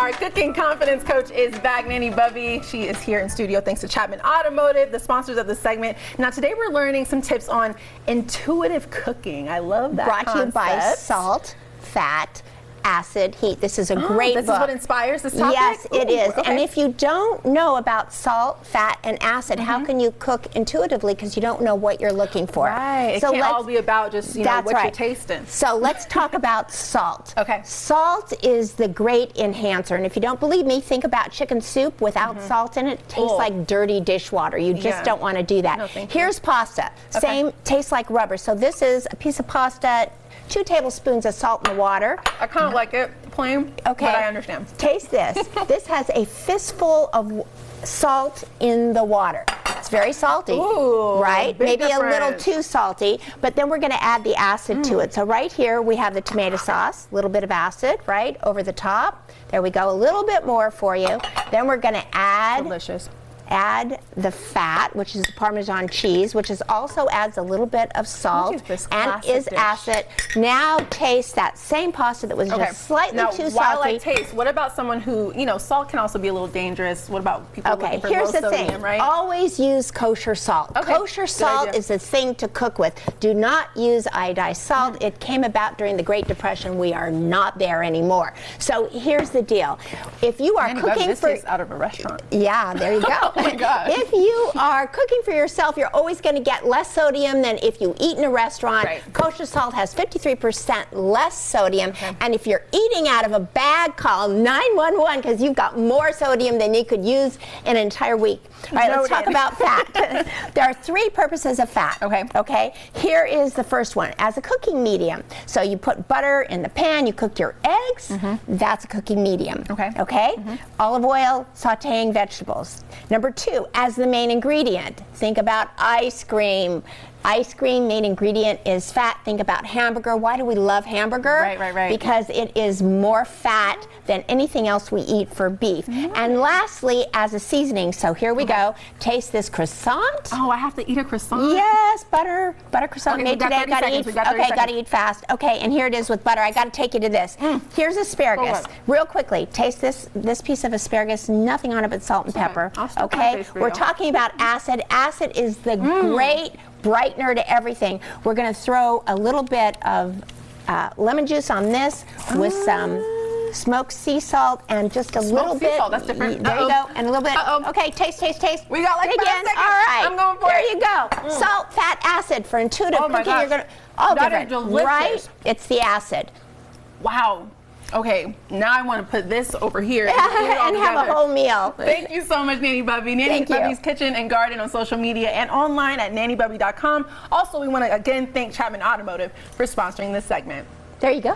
Our cooking confidence coach is back, Nanny Bubby. She is here in studio thanks to Chapman Automotive, the sponsors of the segment. Now today we're learning some tips on intuitive cooking. I love that Brought concept. to you by Salt, Fat, Acid, Heat. This is a great book. This is what inspires this topic? Yes, it is. Okay. And if you don't know about salt, fat, and acid, how can you cook intuitively because you don't know what you're looking for? Right. So it can't all be about just, you know, what you're tasting. So let's talk about salt. Okay. Salt is the great enhancer. And if you don't believe me, think about chicken soup without salt in it. It tastes like dirty dishwater. You just don't want to do that. No, thank you. Here's pasta. Same, tastes like rubber. So this is a piece of pasta, 2 tablespoons of salt in the water. I kind of like it plain, but I understand. Taste this. This has a fistful of salt in the water. It's very salty, right? Maybe a little too salty, but then we're going to add the acid to it. So right here we have the tomato sauce, a little bit of acid, right, over the top. There we go, a little bit more for you. Then we're going to add the fat, which is Parmesan cheese, which also adds a little bit of salt and is acid. Now taste that same pasta that was just slightly too salty. While I taste, what about someone who, you know, salt can also be a little dangerous. What about people looking for here's low the sodium, thing. right? Always use kosher salt. Kosher salt is the thing to cook with. Do not use iodized salt. It came about during the Great Depression. We are not there anymore. So here's the deal. If you are cooking this tastes out of a restaurant. Yeah, there you go. Oh my God. If you are cooking for yourself, you're always going to get less sodium than if you eat in a restaurant. Kosher salt has 53% less sodium. And if you're eating out of a bag, call 911 because you've got more sodium than you could use in an entire week. All right, let's talk about fat. There are 3 purposes of fat. Okay. Here is the first one, as a cooking medium. So you put butter in the pan, you cook your eggs. That's a cooking medium. Okay. Olive oil, sautéing vegetables. Number 2, as the main ingredient, think about ice cream. Ice cream, main ingredient is fat. Think about hamburger. Why do we love hamburger? Right. Because it is more fat than anything else we eat for beef. And lastly, as a seasoning, so here we go. Taste this croissant. Oh, I have to eat a croissant? Yes, butter croissant made today. Gotta eat fast. Okay, and here it is with butter. I gotta take you to this. Here's asparagus. Real quickly, taste this piece of asparagus. Nothing on it but salt and pepper. Okay, we're talking about acid. Acid is the great brightener to everything. We're going to throw a little bit of lemon juice on this with some smoked sea salt and just a little bit. That's different. There you go, and a little bit. Okay, taste. We got like 5 seconds. All right, I'm going for it. There you go. Salt, fat, acid for intuitive cooking. You're going to all different, right? It's the acid. Wow. Okay, now I want to put this over here and have a whole meal. Thank you so much, Nanny Bubby. Nanny Bubby's Kitchen and Garden on social media and online at nannybubby.com. Also, we want to again thank Chapman Automotive for sponsoring this segment. There you go.